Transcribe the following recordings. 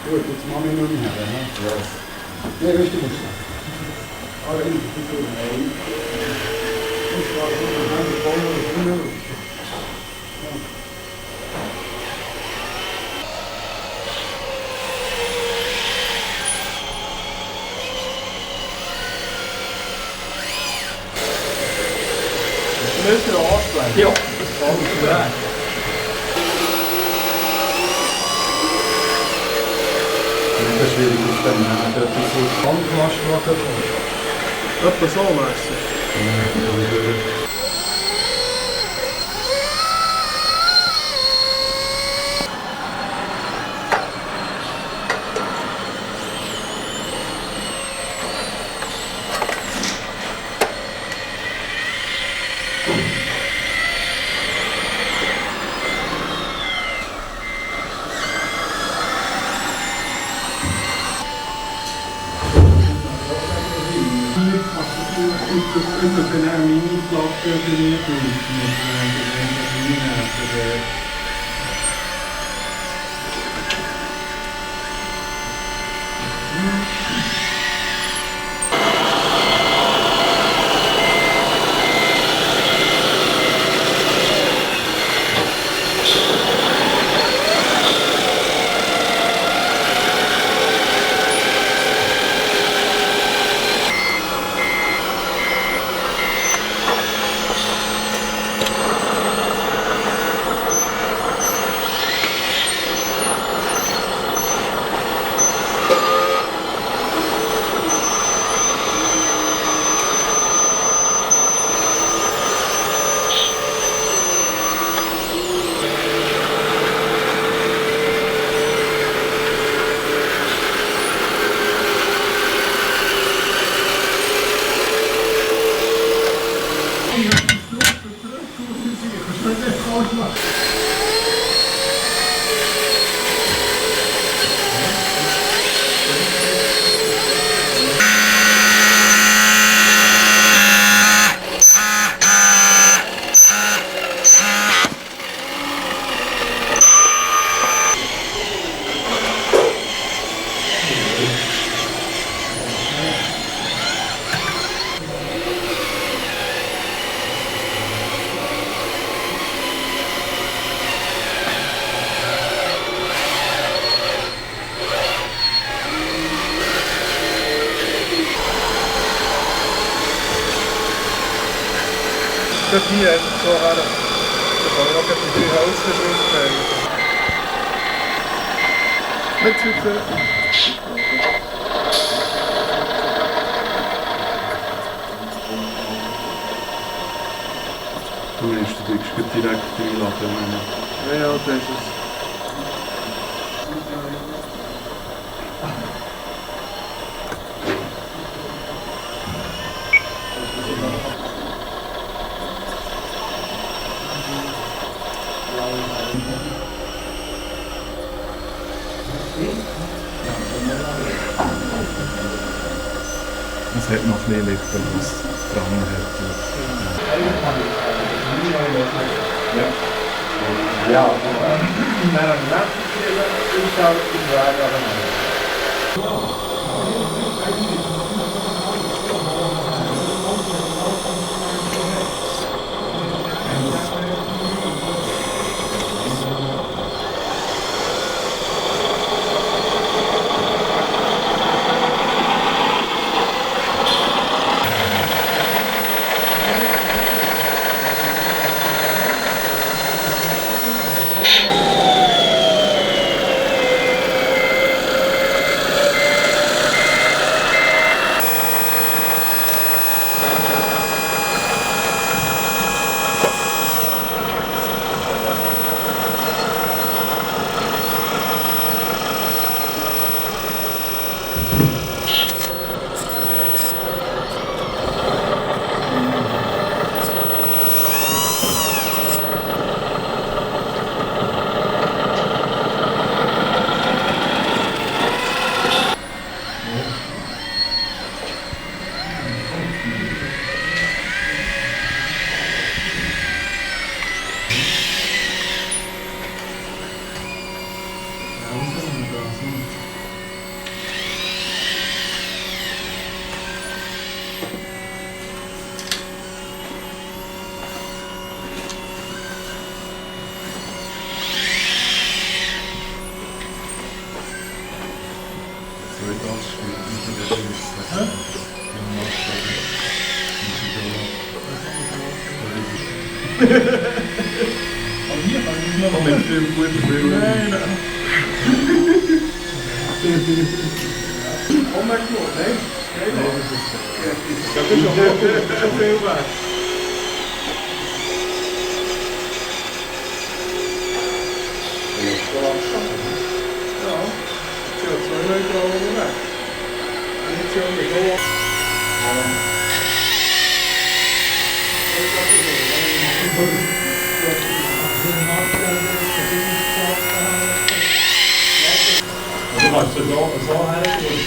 Gut, jetzt machen wir noch nicht her. Ja. Nee, weißt du, musst du. Aber ich bin so ein. Ich war so ein Hand voll und müssen wir anstrengen. Ja, das kann ich sagen. Das ist schwierig, das dann etwas so Handwasch machen. Etwa so meistens. Ik kan er niet plakken Dort hier einfach so her. Da kann man auch ein bisschen Holzverschluss kriegen. Nicht zu viel. Du meinst, du drückst direkt einladen. Ja, das ist es. Es hat noch ein bisschen Licht, wenn es dran hat. Ja, wenn er nachts ist, dann ist er aber nicht. Von dem Film guten Film. Nein, nein. Komm mal gut, nein? Das ist schon viel wert. Ja, CO2-neutral unterwegs. Emission Megawatt. Du kannst es so hergehen.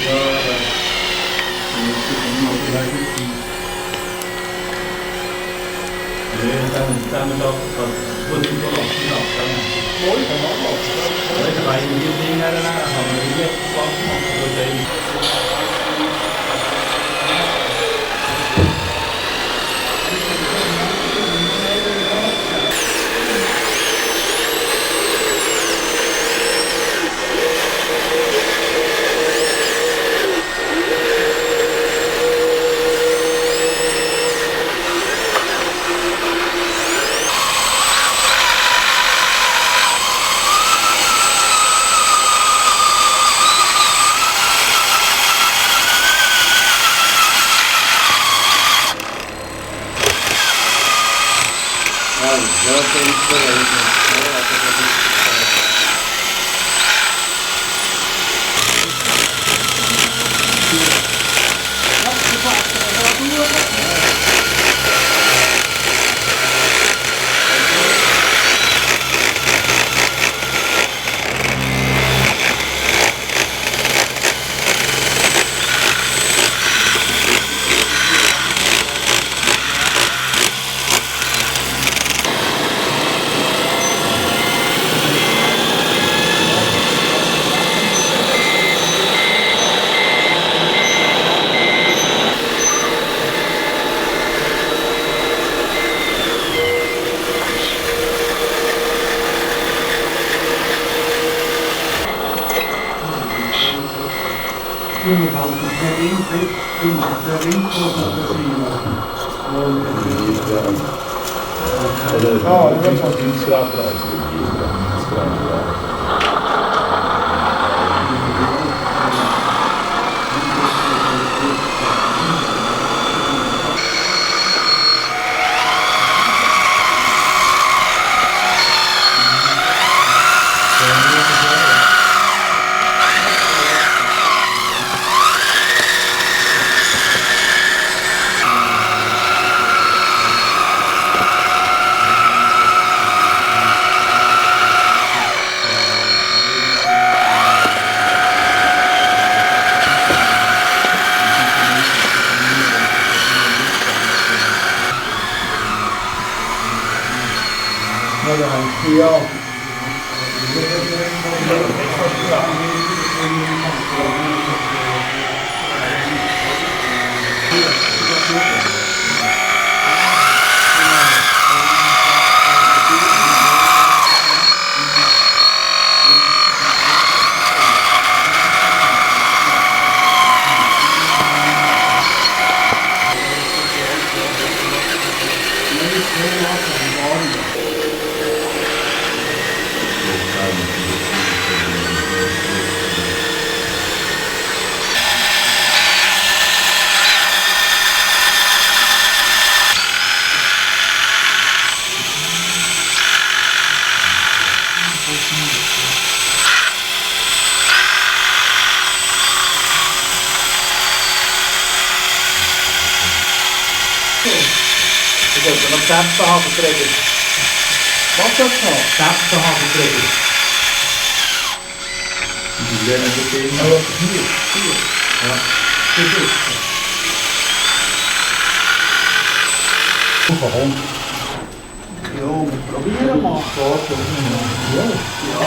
Dann ist auch gut in der Nacht. Mooi, kan allemaal. Dan ga je hier dingen naar gaan we hier vast maken. Oder Ja, das ist 30 Grad draußen. 30 Grad, ja. Ja, da haben sie ja. Ich wollte noch 16 haben, Träger. Was das noch? 16 haben, Träger. Die lernen das immer. Aber hier. Ja. Warum? Ja, wir probieren mal. Ja. Ja.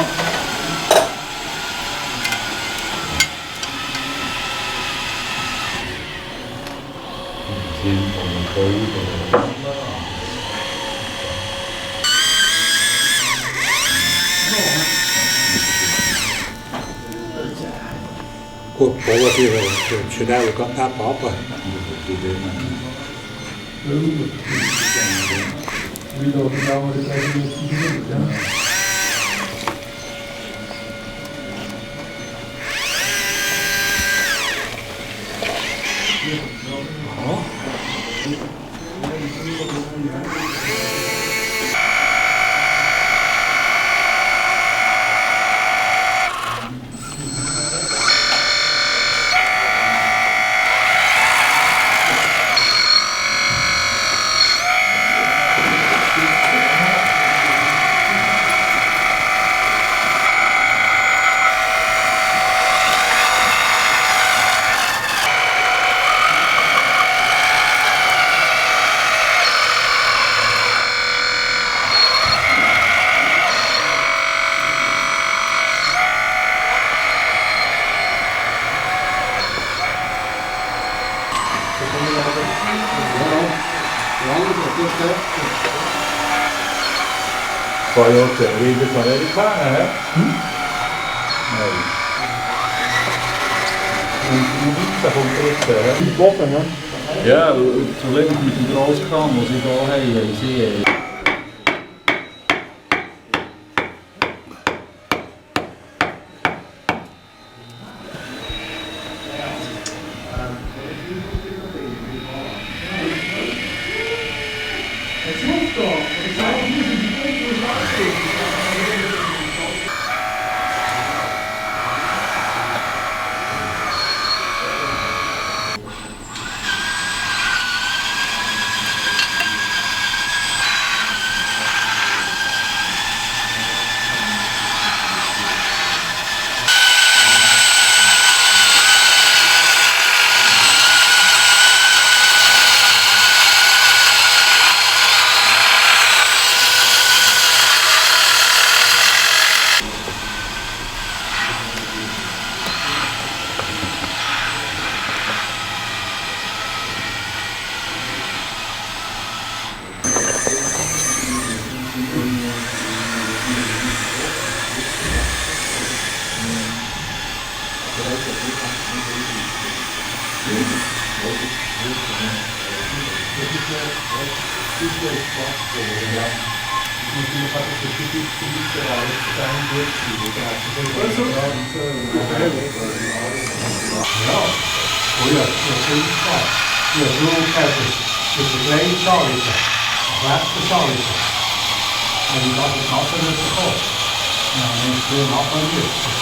Cuộc bộ thì chủ đạo có ta bỏ rồi. Wie doch genau das eigentlich ja. Poi oltre ride con l'americana, eh? Eine Vita completa, eh? Die Woche, ne? Ja, zuletzt mit dem Grosskram, was ich hier habe, haben sie Ja. Natürlich hat es für die Politiker alles zusammen durchgeführt. Ja, früher, ja, so fertig. Mit der kleinen Schalite, der letzten Schalite. Wenn ich das nachher nicht bekomme, dann muss ich früher nachher nicht.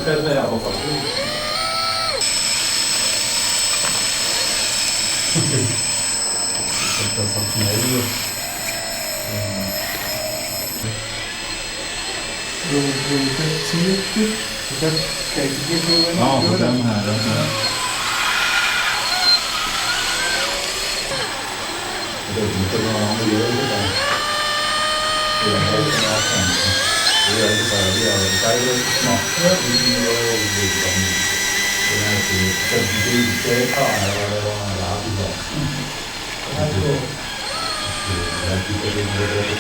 Verder ja, aber was will ich? Das hat schnell. Wo das zieht, das geht hier so Ah, von dem her, ja. Das ist ja noch eine andere Jahre. Ja, das ist auch ja, das ist ja die Teile gemacht. Ja, die dann die Stärke, aber Lage. Also, ja, die Dinge, die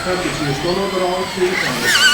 Das ist noch überall gewesen.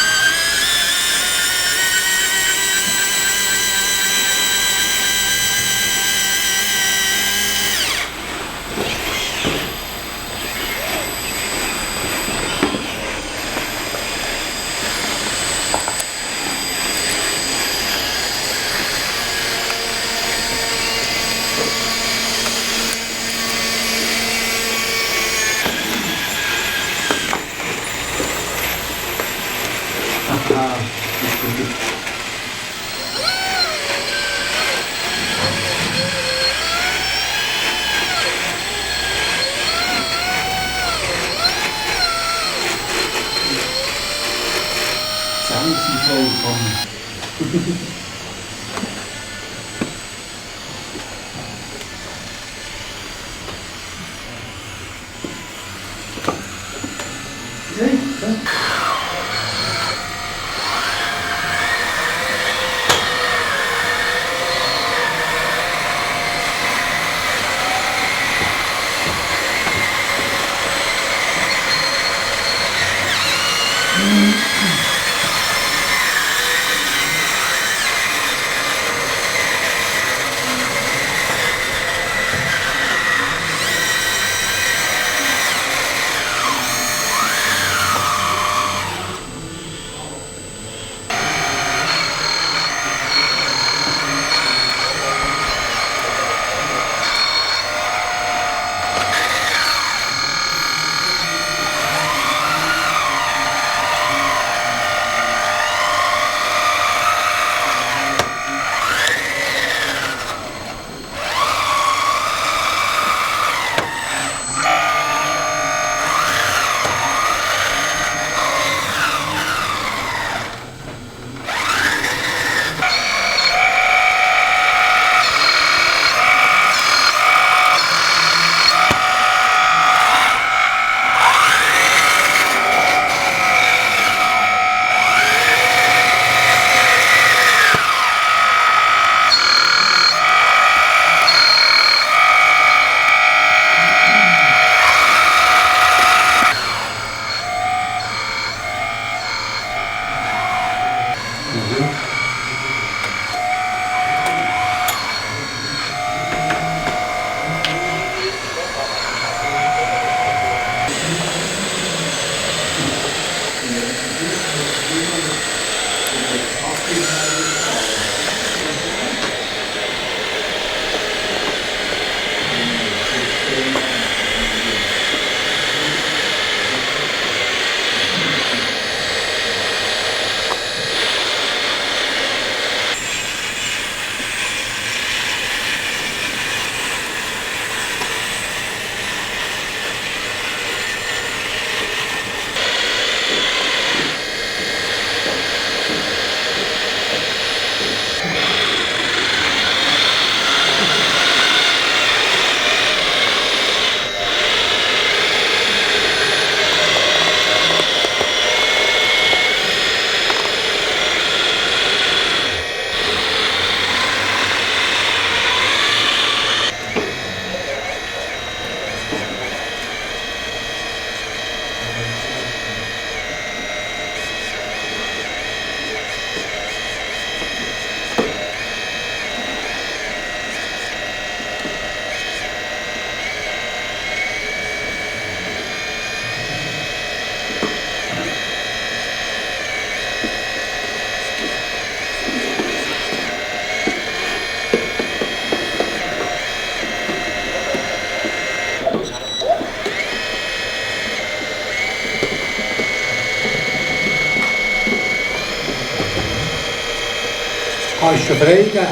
Kannst du freigeben.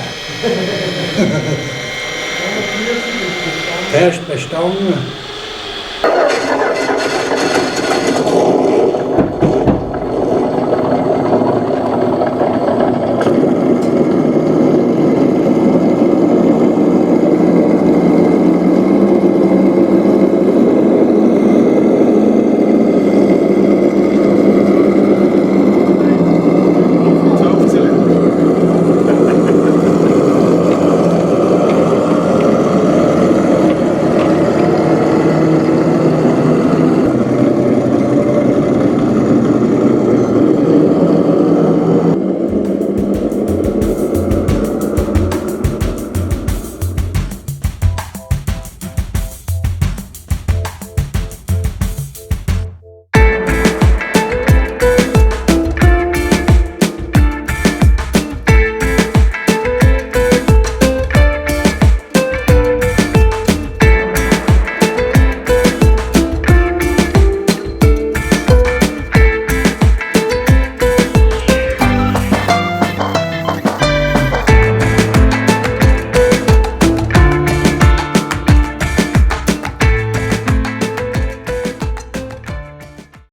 Test bestanden.